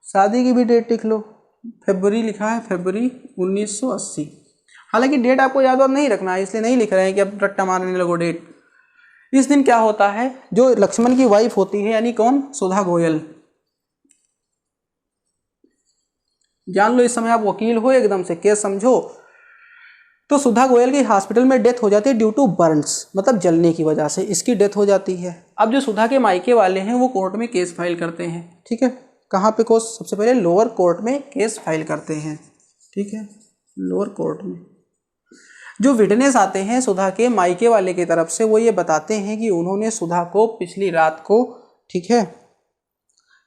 शादी की भी डेट लिख लो, फरवरी लिखा है, फरवरी 1980। हालांकि डेट आपको याद नहीं रखना है, इसलिए नहीं लिख रहे हैं कि अब रट्टा मारने लगो डेट। इस दिन क्या होता है, जो लक्ष्मण की वाइफ होती है, यानी कौन, सुधा गोयल, जान लो इस समय आप वकील हो, एकदम से केस समझो। तो सुधा गोयल की हॉस्पिटल में डेथ हो जाती है ड्यू टू बर्न्स, मतलब जलने की वजह से इसकी डेथ हो जाती है। अब जो सुधा के मायके वाले हैं वो कोर्ट में केस फाइल करते हैं। ठीक है, कहाँ पे कोर्ट, सबसे पहले लोअर कोर्ट में केस फाइल करते हैं। ठीक है, लोअर कोर्ट में जो विटनेस आते हैं सुधा के मायके वाले की तरफ से, वो ये बताते हैं कि उन्होंने सुधा को पिछली रात को, ठीक है,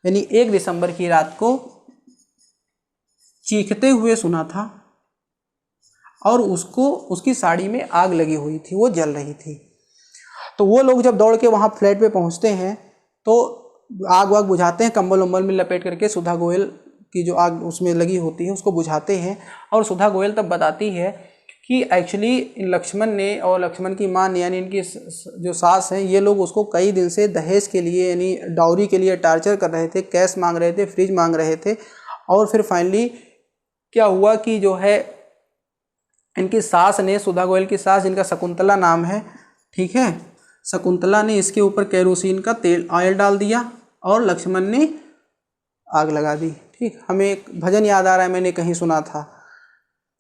यानी 1 दिसंबर की रात को चीखते हुए सुना था, और उसकी साड़ी में आग लगी हुई थी, वो जल रही थी। तो वो लोग जब दौड़ के वहाँ फ्लैट पे पहुँचते हैं तो आग वाग बुझाते हैं, कंबल उम्बल में लपेट करके सुधा गोयल की जो आग उसमें लगी होती है उसको बुझाते हैं। और सुधा गोयल तब बताती है कि एक्चुअली लक्ष्मण ने और लक्ष्मण की माँ ने, यानी इनकी जो सास हैं, ये लोग उसको कई दिन से दहेज के लिए, यानी डाउरी के लिए टार्चर कर रहे थे, कैश मांग रहे थे, फ्रिज मांग रहे थे। और फिर फाइनली क्या हुआ कि जो है इनकी सास ने, सुधा गोयल की सास, जिनका शकुंतला नाम है, ठीक है, शकुंतला ने इसके ऊपर केरोसिन का तेल, ऑयल डाल दिया और लक्ष्मण ने आग लगा दी। ठीक, हमें एक भजन याद आ रहा है, मैंने कहीं सुना था।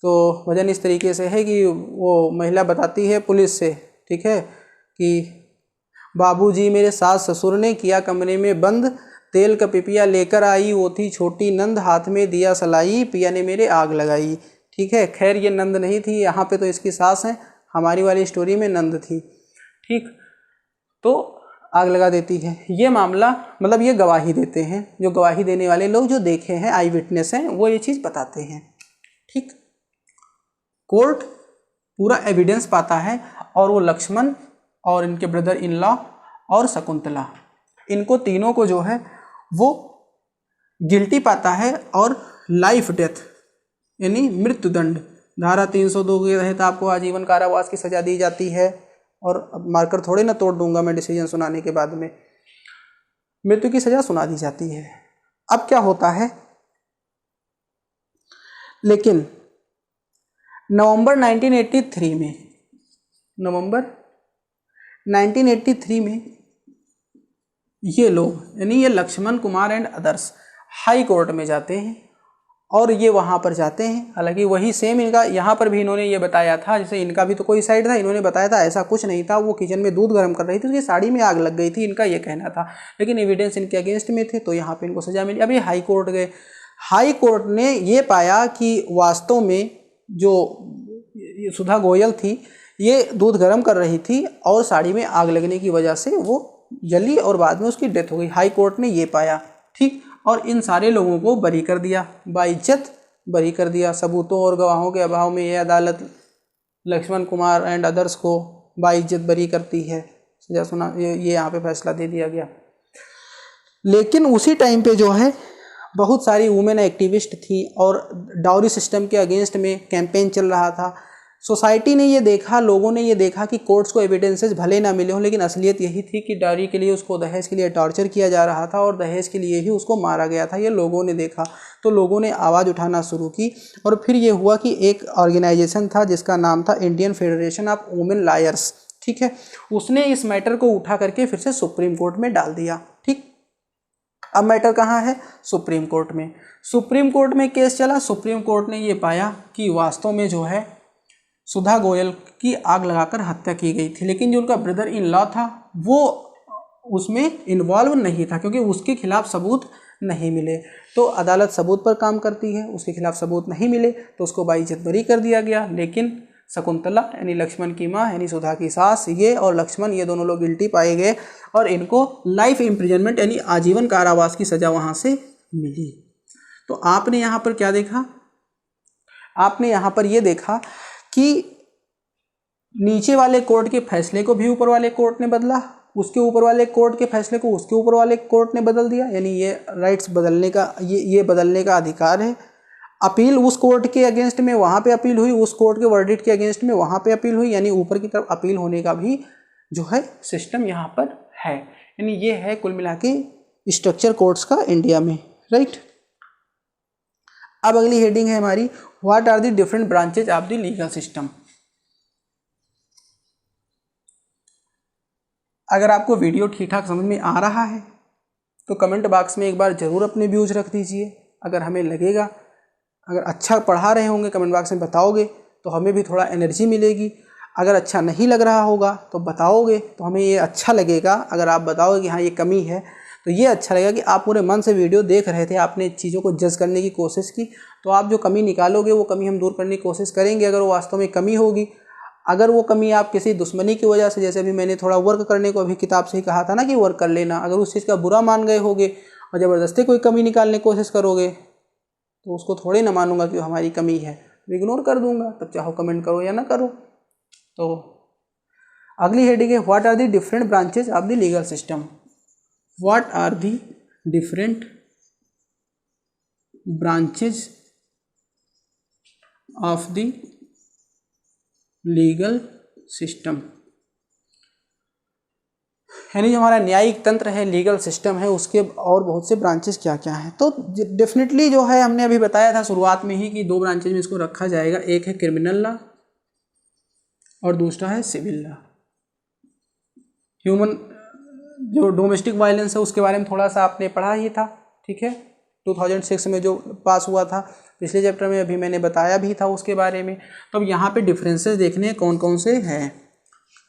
तो भजन इस तरीके से है कि वो महिला बताती है पुलिस से, ठीक है, कि बाबूजी मेरे सास ससुर ने किया कमरे में बंद, तेल का पिपिया लेकर आई, वो थी छोटी नंद, हाथ में दिया सलाई, पिया ने मेरे आग लगाई। ठीक है, खैर ये नंद नहीं थी, यहाँ पे तो इसकी सास है, हमारी वाली स्टोरी में नंद थी। ठीक, तो आग लगा देती है। ये मामला मतलब ये गवाही देते हैं, जो गवाही देने वाले लोग जो देखे हैं, आई विटनेस हैं, वो ये चीज़ बताते हैं। ठीक, कोर्ट पूरा एविडेंस पाता है और वो लक्ष्मण और इनके ब्रदर इन लॉ और शकुंतला, इनको तीनों को जो है वो गिल्टी पाता है और लाइफ डेथ यानी मृत्युदंड, धारा 302 के तहत आपको आजीवन कारावास की सजा दी जाती है। और अब मार्कर थोड़े ना तोड़ दूंगा मैं डिसीजन सुनाने के बाद में, मृत्यु की सजा सुना दी जाती है। अब क्या होता है, लेकिन नवंबर 1983 में ये लोग यानी ये Lakshman Kumar and others high court में जाते हैं और ये वहाँ पर जाते हैं। हालांकि वही सेम इनका यहाँ पर भी इन्होंने ये बताया था, जैसे इनका भी तो कोई साइड था, इन्होंने बताया था ऐसा कुछ नहीं था, वो किचन में दूध गर्म कर रही थी, उसकी साड़ी में आग लग गई थी, इनका ये कहना था, लेकिन एविडेंस इनके अगेंस्ट में थे तो यहाँ पे इनको सजा मिली। अभी हाई कोर्ट गए, हाई कोर्ट ने ये पाया कि वास्तव में जो सुधा गोयल थी ये दूध गर्म कर रही थी और साड़ी में आग लगने की वजह से वो जली और बाद में उसकी डेथ हो गई। हाई कोर्ट ने ये पाया। ठीक, और इन सारे लोगों को बरी कर दिया, बाइज्जत बरी कर दिया। सबूतों और गवाहों के अभाव में ये अदालत लक्ष्मण कुमार एंड अदर्स को बाइज्जत बरी करती है, सजा सुना, ये यहाँ पे फैसला दे दिया गया। लेकिन उसी टाइम पे जो है बहुत सारी वुमेन एक्टिविस्ट थी और डाउरी सिस्टम के अगेंस्ट में कैंपेन चल रहा था। सोसाइटी ने ये देखा, लोगों ने ये देखा कि कोर्ट्स को एविडेंसेस भले ना मिले हों, लेकिन असलियत यही थी कि डाउरी के लिए उसको, दहेज के लिए टॉर्चर किया जा रहा था और दहेज के लिए ही उसको मारा गया था। ये लोगों ने देखा तो लोगों ने आवाज़ उठाना शुरू की और फिर ये हुआ कि एक ऑर्गेनाइजेशन था जिसका नाम था Indian federation of women lawyers, ठीक है, उसने इस मैटर को उठा करके फिर से सुप्रीम कोर्ट में डाल दिया। ठीक, अब मैटर कहाँ है, सुप्रीम कोर्ट में। सुप्रीम कोर्ट में केस चला, सुप्रीम कोर्ट ने ये पाया कि वास्तव में जो है सुधा गोयल की आग लगाकर हत्या की गई थी, लेकिन जो उनका ब्रदर इन लॉ था वो उसमें इन्वॉल्व नहीं था क्योंकि उसके खिलाफ सबूत नहीं मिले। तो अदालत सबूत पर काम करती है, उसके खिलाफ सबूत नहीं मिले तो उसको बाइज्जत बरी कर दिया गया। लेकिन शकुंतला यानी लक्ष्मण की माँ यानी सुधा की सास, ये और लक्ष्मण, ये दोनों लोग गिल्टी पाए गए और इनको लाइफ इम्प्रिजनमेंट यानी आजीवन कारावास की सजा वहाँ से मिली। तो आपने यहाँ पर क्या देखा, आपने यहाँ पर ये देखा कि नीचे वाले कोर्ट के फैसले को भी ऊपर वाले कोर्ट ने बदला, उसके ऊपर वाले कोर्ट के फैसले को उसके ऊपर वाले कोर्ट ने बदल दिया, यानी ये राइट्स बदलने का, ये बदलने का अधिकार है। अपील उस कोर्ट के अगेंस्ट में वहाँ पे अपील हुई, उस कोर्ट के वर्डिक्ट के अगेंस्ट में वहाँ पे अपील हुई, यानी ऊपर की तरफ अपील होने का भी जो है सिस्टम यहाँ पर है। यानी ये है कुल मिला के स्ट्रक्चर कोर्ट्स का इंडिया में, राइट। अब अगली हेडिंग है हमारी, what are the different branches of the legal system. अगर आपको वीडियो ठीक ठाक समझ में आ रहा है तो कमेंट बॉक्स में एक बार ज़रूर अपने व्यूज रख दीजिए। अगर हमें लगेगा, अगर अच्छा पढ़ा रहे होंगे कमेंट बॉक्स में बताओगे तो हमें भी थोड़ा एनर्जी मिलेगी। अगर अच्छा नहीं लग रहा होगा तो बताओगे तो हमें ये अच्छा लगेगा। अगर आप बताओगे कि हाँ ये कमी है तो ये अच्छा लगेगा कि आप पूरे मन से वीडियो देख रहे थे, आपने चीज़ों को जज करने की कोशिश की, तो आप जो कमी निकालोगे वो कमी हम दूर करने की कोशिश करेंगे अगर वो वास्तव में कमी होगी। अगर वो कमी आप किसी दुश्मनी की वजह से, जैसे अभी मैंने थोड़ा वर्क करने को अभी किताब से ही कहा था ना कि वर्क कर लेना, अगर उस चीज़ का बुरा मान गए होगे और ज़बरदस्ती कोई कमी निकालने की कोशिश करोगे तो उसको थोड़ी ना मानूंगा कि हमारी कमी है, इग्नोर कर दूंगा। तब चाहो कमेंट करो या ना करो। तो अगली हेडिंग है, what are the different branches of the legal system. What are the different branches of the legal system, यानी जो हमारा न्यायिक तंत्र है, लीगल सिस्टम है, उसके और बहुत से ब्रांचेस क्या क्या हैं। तो डेफिनेटली जो है हमने अभी बताया था शुरुआत में ही कि दो ब्रांचेज में इसको रखा जाएगा, एक है क्रिमिनल लॉ और दूसरा है सिविल लॉ। ह्यूमन जो डोमेस्टिक वायलेंस है उसके बारे में थोड़ा सा आपने पढ़ा ही था, ठीक है। 2006 में जो पास हुआ था, पिछले चैप्टर में अभी मैंने बताया भी था उसके बारे में। तो अब यहाँ पे डिफरेंसेस देखने कौन कौन से हैं।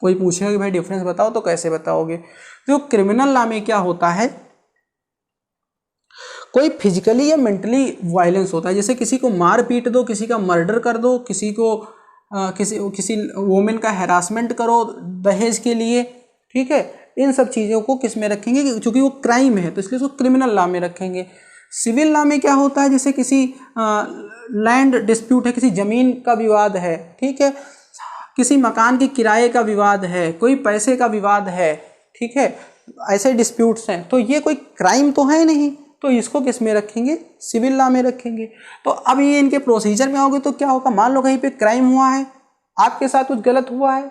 कोई पूछेगा कि भाई डिफरेंस बताओ, तो कैसे बताओगे। तो क्रिमिनल लॉ में क्या होता है, कोई फिजिकली या मेंटली वायलेंस होता है, जैसे किसी को मार पीट दो, किसी का मर्डर कर दो, किसी को किसी वुमेन का हैरासमेंट करो दहेज के लिए, ठीक है। इन सब चीज़ों को किस में रखेंगे, क्योंकि वो क्राइम है तो इसलिए उसको क्रिमिनल लॉ में रखेंगे। सिविल लॉ में क्या होता है, जैसे किसी लैंड डिस्प्यूट है, किसी ज़मीन का विवाद है, ठीक है, किसी मकान के किराए का विवाद है, कोई पैसे का विवाद है, ठीक है, ऐसे डिस्प्यूट्स हैं, तो ये कोई क्राइम तो है नहीं, तो इसको किस में रखेंगे, सिविल लॉ में रखेंगे। तो अब ये इनके प्रोसीजर में आओगे तो क्या होगा, मान लो कहीं पे क्राइम हुआ है, आपके साथ कुछ गलत हुआ है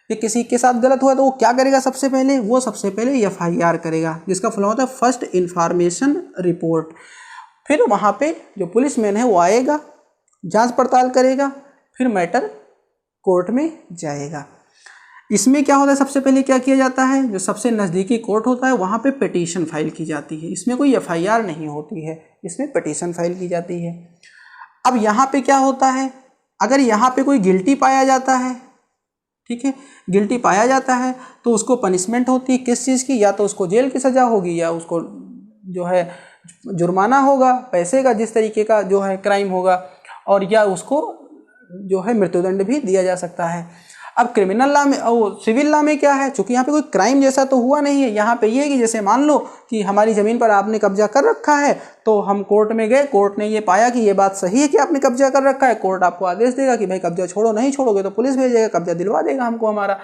या किसी के साथ गलत हुआ है, तो वो क्या करेगा, सबसे पहले वो सबसे पहले FIR करेगा, जिसका फुल होता है फर्स्ट इंफॉर्मेशन रिपोर्ट। फिर वहाँ पे जो पुलिसमैन है वो आएगा, जांच पड़ताल करेगा, फिर मैटर कोर्ट में जाएगा। इसमें क्या होता है, सबसे पहले क्या किया जाता है, जो सबसे नज़दीकी कोर्ट होता है वहाँ पे पिटीशन फाइल की जाती है। इसमें कोई FIR नहीं होती है, इसमें पिटीशन फाइल की जाती है। अब यहाँ पे क्या होता है, अगर यहाँ पे कोई गिल्टी पाया जाता है, ठीक है, गिल्टी पाया जाता है तो उसको पनिशमेंट होती है, किस चीज़ की, या तो उसको जेल की सज़ा होगी या उसको जो है जुर्माना होगा पैसे का, जिस तरीके का जो है क्राइम होगा, और या उसको जो है मृत्युदंड भी दिया जा सकता है। अब क्रिमिनल लॉ में और सिविल लॉ में क्या है, चूंकि यहाँ पे कोई क्राइम जैसा तो हुआ नहीं है, यहाँ पे ये है कि जैसे मान लो कि हमारी ज़मीन पर आपने कब्जा कर रखा है, तो हम कोर्ट में गए, कोर्ट ने ये पाया कि ये बात सही है कि आपने कब्जा कर रखा है, कोर्ट आपको आदेश देगा कि भाई कब्जा छोड़ो, नहीं छोड़ोगे तो पुलिस भेजेगा, कब्जा दिलवा देगा हमको हमारा।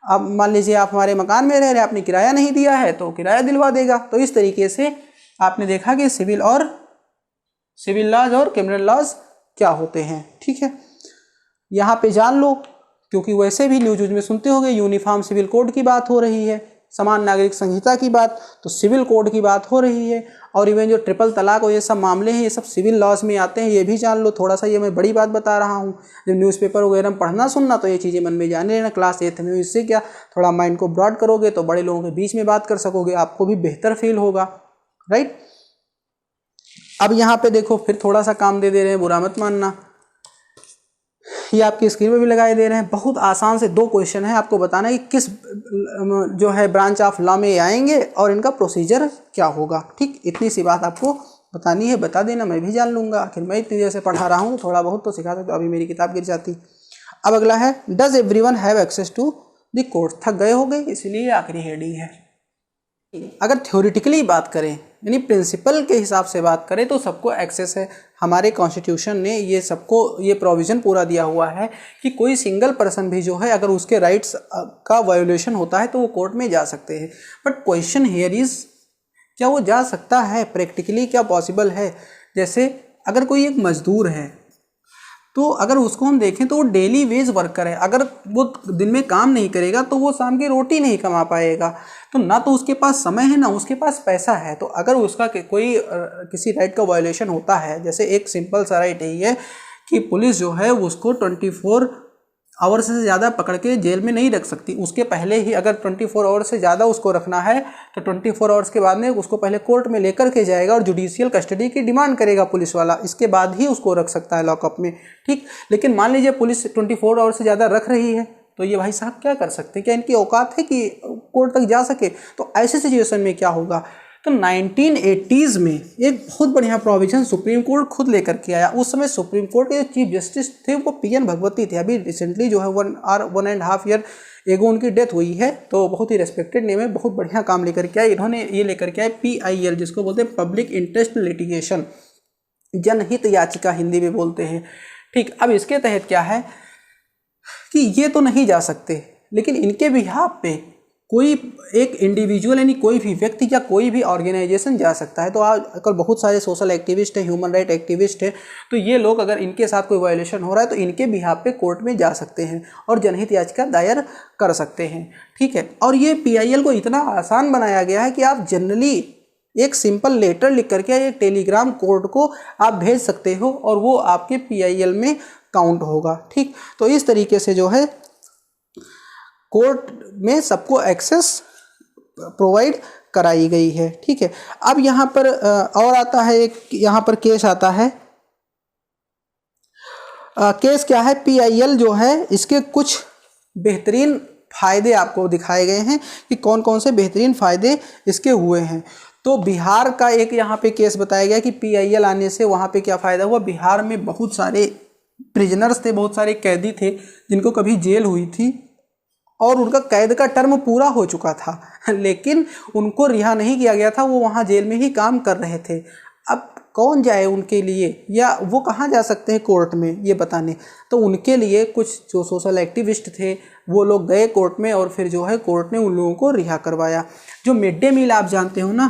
अब मान लीजिए आप हमारे मकान में रह रहे हैं, आपने किराया नहीं दिया है तो किराया दिलवा देगा। तो इस तरीके से आपने देखा कि सिविल लॉज और क्रिमिनल लॉज क्या होते हैं, ठीक है। यहाँ पे जान लो, क्योंकि वैसे भी न्यूज में सुनते होंगे यूनिफॉर्म सिविल कोड की बात हो रही है, समान नागरिक संहिता की बात, तो सिविल कोड की बात हो रही है। और इवन जो ट्रिपल तलाक और ये सब मामले हैं, ये सब सिविल लॉज में आते हैं, ये भी जान लो। थोड़ा सा ये मैं बड़ी बात बता रहा हूँ, जब न्यूज़पेपर वगैरह में पढ़ना सुनना तो ये चीज़ें मन में जाने लेना क्लास 8th में। इससे क्या थोड़ा माइंड को ब्रॉड करोगे तो बड़े लोगों के बीच में बात कर सकोगे, आपको भी बेहतर फील होगा, राइट। अब यहाँ पे देखो, फिर थोड़ा सा काम दे दे रहे हैं, बुरा मत मानना, ये आपकी स्क्रीन पे भी लगाए दे रहे हैं। बहुत आसान से 2 क्वेश्चन है, आपको बताना है कि किस जो है ब्रांच ऑफ लॉ में आएंगे और इनका प्रोसीजर क्या होगा, ठीक। इतनी सी बात आपको बतानी है, बता देना, मैं भी जान लूँगा, आखिर मैं इतनी देर से पढ़ा रहा हूँ, थोड़ा बहुत तो सिखा सकता, तो अभी मेरी किताब गिर जाती। अब अगला है, does everyone have access to the court. थक गए हो गए, इसलिए आखिरी हेडिंग है। अगर थ्योरेटिकली बात करें, यानी प्रिंसिपल के हिसाब से बात करें, तो सबको एक्सेस है। हमारे कॉन्स्टिट्यूशन ने ये सबको ये प्रोविज़न पूरा दिया हुआ है कि कोई सिंगल पर्सन भी जो है, अगर उसके राइट्स का वायोलेशन होता है तो वो कोर्ट में जा सकते हैं। बट क्वेश्चन हियर इज़, क्या वो जा सकता है, प्रैक्टिकली क्या पॉसिबल है। जैसे अगर कोई एक मजदूर है, तो अगर उसको हम देखें तो वो डेली वेज वर्कर है, अगर वो दिन में काम नहीं करेगा तो वो शाम की रोटी नहीं कमा पाएगा। तो ना तो उसके पास समय है, ना उसके पास पैसा है। तो अगर उसका कोई किसी राइट का वायोलेशन होता है, जैसे एक सिंपल सा राइट यही है कि पुलिस जो है उसको 24 आवर्स से ज़्यादा पकड़ के जेल में नहीं रख सकती। उसके पहले ही अगर 24 आवर्स से ज़्यादा उसको रखना है तो 24 आवर्स के बाद में उसको पहले कोर्ट में लेकर के जाएगा और जुडिशियल कस्टडी की डिमांड करेगा पुलिस वाला, इसके बाद ही उसको रख सकता है लॉकअप में, ठीक। लेकिन मान लीजिए पुलिस 24 आवर्स से ज़्यादा रख रही है, तो ये भाई साहब क्या कर सकते हैं, क्या इनकी औकात है कि कोर्ट तक जा सके। तो ऐसे सिचुएशन में क्या होगा, तो 1980s में एक बहुत बढ़िया प्रोविजन सुप्रीम कोर्ट खुद लेकर के आया। उस समय सुप्रीम कोर्ट के चीफ जस्टिस थे वो PN भगवती थे। अभी रिसेंटली जो है 1.5 ईयर एगो उनकी डेथ हुई है, तो बहुत ही रेस्पेक्टेड नेम है, बहुत बढ़िया काम लेकर के आए इन्होंने। ये लेकर के आए PIL, जिसको बोलते हैं पब्लिक इंटरेस्ट लिटिगेशन, जनहित याचिका हिंदी में बोलते हैं, ठीक। अब इसके तहत क्या है कि ये तो नहीं जा सकते, लेकिन इनके बिहाफ पे कोई एक इंडिविजुअल यानी कोई भी व्यक्ति या कोई भी ऑर्गेनाइजेशन जा सकता है। तो आजकल बहुत सारे सोशल एक्टिविस्ट हैं, ह्यूमन राइट एक्टिविस्ट हैं, तो ये लोग अगर इनके साथ कोई वायलेशन हो रहा है तो इनके बिहाफ पे कोर्ट में जा सकते हैं और जनहित याचिका दायर कर सकते हैं, ठीक है। और ये PIL को इतना आसान बनाया गया है कि आप जनरली एक सिंपल लेटर लिख करके एक टेलीग्राम कोर्ट को आप भेज सकते हो और वो आपके PIL में काउंट होगा, ठीक। तो इस तरीके से जो है कोर्ट में सबको एक्सेस प्रोवाइड कराई गई है। ठीक है, अब यहाँ पर और आता है एक, यहाँ पर केस आता है। केस क्या है, PIL जो है इसके कुछ बेहतरीन फ़ायदे आपको दिखाए गए हैं कि कौन कौन से बेहतरीन फ़ायदे इसके हुए हैं। तो बिहार का एक यहाँ पे केस बताया गया कि PIL आने से वहाँ पे क्या फ़ायदा हुआ। बिहार में बहुत सारे प्रिजनर्स थे, बहुत सारे कैदी थे जिनको कभी जेल हुई थी और उनका कैद का टर्म पूरा हो चुका था, लेकिन उनको रिहा नहीं किया गया था, वो वहाँ जेल में ही काम कर रहे थे। अब कौन जाए उनके लिए, या वो कहाँ जा सकते हैं कोर्ट में ये बताने। तो उनके लिए कुछ जो सोशल एक्टिविस्ट थे वो लोग गए कोर्ट में और फिर जो है कोर्ट ने उन लोगों को रिहा करवाया। जो मिड डे मील आप जानते हो ना,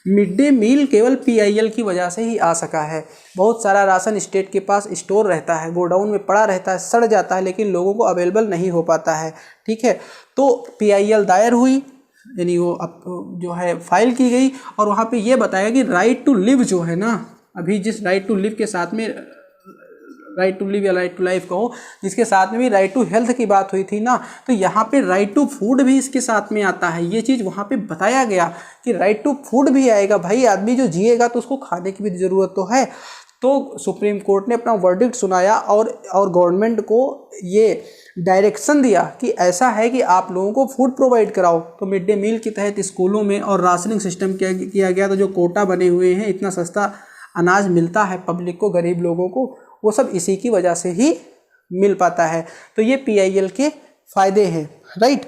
मिड डे मील केवल PIL की वजह से ही आ सका है। बहुत सारा राशन स्टेट के पास स्टोर रहता है, गोडाउन में पड़ा रहता है, सड़ जाता है, लेकिन लोगों को अवेलेबल नहीं हो पाता है। ठीक है, तो PIL दायर हुई, यानी वो अब जो है फाइल की गई और वहाँ पे ये बताया कि राइट टू लिव जो है ना, अभी जिस राइट टू लिव के साथ में राइट टू लिव या राइट टू लाइफ कहो, जिसके साथ में भी राइट टू हेल्थ की बात हुई थी ना, तो यहाँ पे राइट टू फूड भी इसके साथ में आता है। ये चीज़ वहाँ पे बताया गया कि राइट टू फूड भी आएगा। भाई आदमी जो जिएगा तो उसको खाने की भी ज़रूरत तो है। तो सुप्रीम कोर्ट ने अपना वर्डिक्ट सुनाया और गवर्नमेंट को ये डायरेक्शन दिया कि ऐसा है कि आप लोगों को फूड प्रोवाइड कराओ। तो मिड डे मील के तहत स्कूलों में और राशनिंग सिस्टम किया गया। तो जो कोटा बने हुए हैं, इतना सस्ता अनाज मिलता है पब्लिक को, गरीब लोगों को, वो सब इसी की वजह से ही मिल पाता है। तो ये PIL के फ़ायदे हैं, राइट।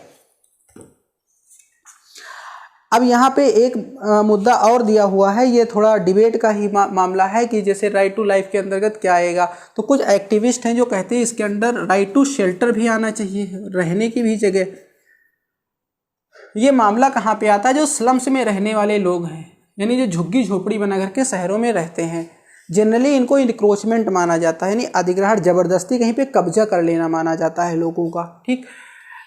अब यहाँ पे एक मुद्दा और दिया हुआ है, ये थोड़ा डिबेट का ही मामला है कि जैसे राइट टू लाइफ के अंतर्गत क्या आएगा। तो कुछ एक्टिविस्ट हैं जो कहते हैं इसके अंदर राइट टू शेल्टर भी आना चाहिए, रहने की भी जगह। ये मामला कहाँ पे आता है, जो स्लम्स में रहने वाले लोग हैं, यानी जो झुग्गी झोपड़ी बना करके शहरों में रहते हैं, जनरली इनको इंक्रोचमेंट माना जाता है, यानी अधिग्रहण, ज़बरदस्ती कहीं पे कब्जा कर लेना माना जाता है लोगों का। ठीक,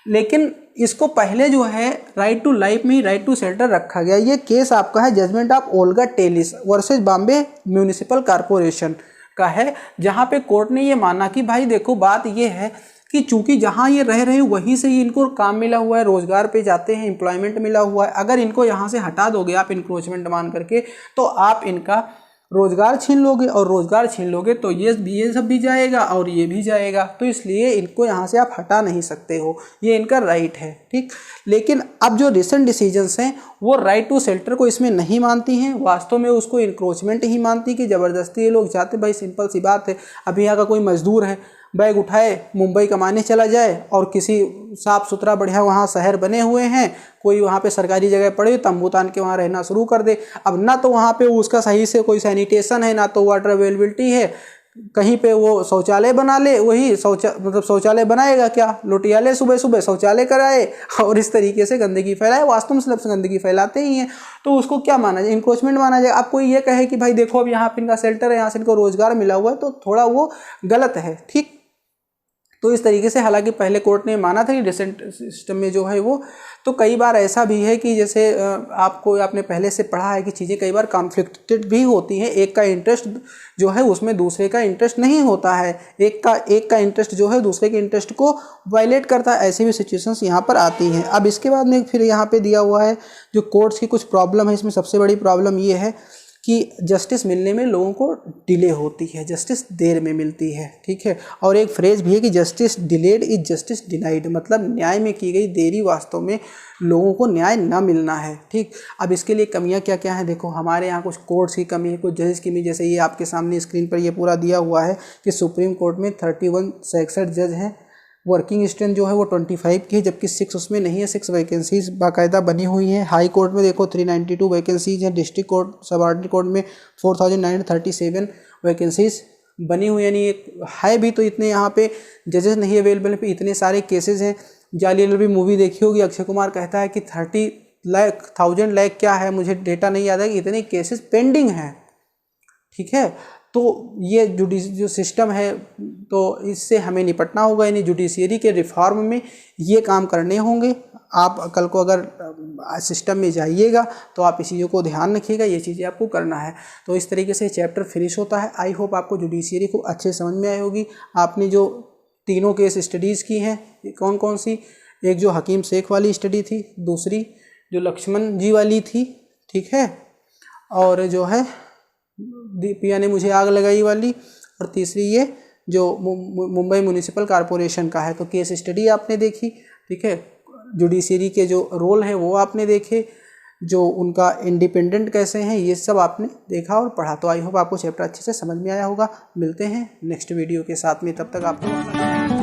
लेकिन इसको पहले जो है राइट टू लाइफ में ही राइट टू शेल्टर रखा गया। ये केस आपका है judgement of Olga Tellis versus Bombay municipal corporation का है, जहाँ पे कोर्ट ने ये माना कि भाई देखो बात ये है कि चूंकि जहाँ ये रह रहे हैं वहीं से ही इनको काम मिला हुआ है, रोजगार पे जाते हैं, एम्प्लॉयमेंट मिला हुआ है। अगर इनको यहाँ से हटा दोगे आप इंक्रोचमेंट मान करके, तो आप इनका रोजगार छीन लोगे, और रोजगार छीन लोगे तो ये सब भी जाएगा और ये भी जाएगा। तो इसलिए इनको यहाँ से आप हटा नहीं सकते हो, ये इनका राइट है। ठीक, लेकिन अब जो रिसेंट डिसीजंस हैं वो राइट टू शेल्टर को इसमें नहीं मानती हैं, वास्तव में उसको इंक्रोचमेंट ही मानती कि ज़बरदस्ती ये लोग जाते। भाई सिंपल सी बात है, अभी यहाँ का कोई मजदूर है, बैग उठाए मुंबई कमाने चला जाए और किसी साफ़ सुथरा बढ़िया वहाँ शहर बने हुए हैं, कोई वहाँ पे सरकारी जगह पड़े तंबू तान के वहाँ रहना शुरू कर दे। अब ना तो वहाँ पे उसका सही से कोई सैनिटेशन है, ना तो वाटर अवेलेबिलिटी है, कहीं पे वो शौचालय बना ले, वही शौचालय बनाएगा क्या, लोटियाले सुबह सुबह शौचालय कराए और इस तरीके से गंदगी फैलाए, वास्तव में सिर्फ गंदगी फैलाते ही हैं। तो उसको क्या माना जाए, इंक्रोचमेंट माना जाए। अब कोई ये कहे कि भाई देखो अब यहाँ पे इनका शेल्टर है, यहाँ से इनको रोजगार मिला हुआ है, तो थोड़ा वो गलत है। ठीक, तो इस तरीके से हालांकि पहले कोर्ट ने माना था कि डिसेंट सिस्टम में जो है वो, तो कई बार ऐसा भी है कि जैसे आपने पहले से पढ़ा है कि चीज़ें कई बार कॉन्फ्लिक्टेड भी होती हैं। एक का इंटरेस्ट जो है उसमें दूसरे का इंटरेस्ट नहीं होता है, एक का इंटरेस्ट जो है दूसरे के इंटरेस्ट को वायलेट करता है। ऐसी भी सिचुएशंस यहाँ पर आती हैं। अब इसके बाद में फिर यहाँ पे दिया हुआ है जो कोर्ट्स की कुछ प्रॉब्लम है, इसमें सबसे बड़ी प्रॉब्लम ये है कि जस्टिस मिलने में लोगों को डिले होती है, जस्टिस देर में मिलती है। ठीक है, और एक फ्रेज भी है कि justice delayed is justice denied, मतलब न्याय में की गई देरी वास्तव में लोगों को न्याय ना मिलना है। ठीक, अब इसके लिए कमियां क्या क्या हैं, देखो हमारे यहाँ कुछ कोर्ट्स की कमी है, कुछ जजेस की कमी। जैसे ये आपके सामने स्क्रीन पर ये पूरा दिया हुआ है कि सुप्रीम कोर्ट में 61 जज हैं, वर्किंग स्ट्रेंथ जो है वो 25 की है, जबकि 6 उसमें नहीं है, 6 वैकेंसीज बाकायदा बनी हुई हैं। हाई कोर्ट में देखो 392 वैकेंसीज हैं, डिस्ट्रिक्ट कोर्ट सबऑर्डिनेट कोर्ट में 4937 वैकेंसीज बनी हुई, यानी एक है भी तो इतने यहाँ पे जजेस नहीं अवेलेबल है, इतने सारे केसेस हैं। जाली भी मूवी देखी होगी, अक्षय कुमार कहता है कि 30,000 लाख क्या है, मुझे डेटा नहीं याद है, कि इतने केसेस पेंडिंग हैं। ठीक है, तो ये जो सिस्टम है तो इससे हमें निपटना होगा, यानी जुडिशियरी के रिफॉर्म में ये काम करने होंगे। आप कल को अगर सिस्टम में जाइएगा तो आप इस चीज़ों को ध्यान रखिएगा, ये चीज़ें आपको करना है। तो इस तरीके से चैप्टर फिनिश होता है। आई होप आपको जुडिशियरी को अच्छे समझ में आई होगी। आपने जो तीनों केस स्टडीज़ की हैं कौन कौन सी, एक जो हकीम शेख वाली स्टडी थी, दूसरी जो लक्ष्मण जी वाली थी, ठीक है, और जो है पिया ने मुझे आग लगाई वाली, और तीसरी ये जो मुंबई म्युनिसिपल कॉरपोरेशन का है। तो केस स्टडी आपने देखी, ठीक है, जुडिशरी के जो रोल हैं वो आपने देखे, जो उनका इंडिपेंडेंट कैसे हैं ये सब आपने देखा और पढ़ा। तो आई होप आपको चैप्टर अच्छे से समझ में आया होगा। मिलते हैं नेक्स्ट वीडियो के साथ में, तब तक आपको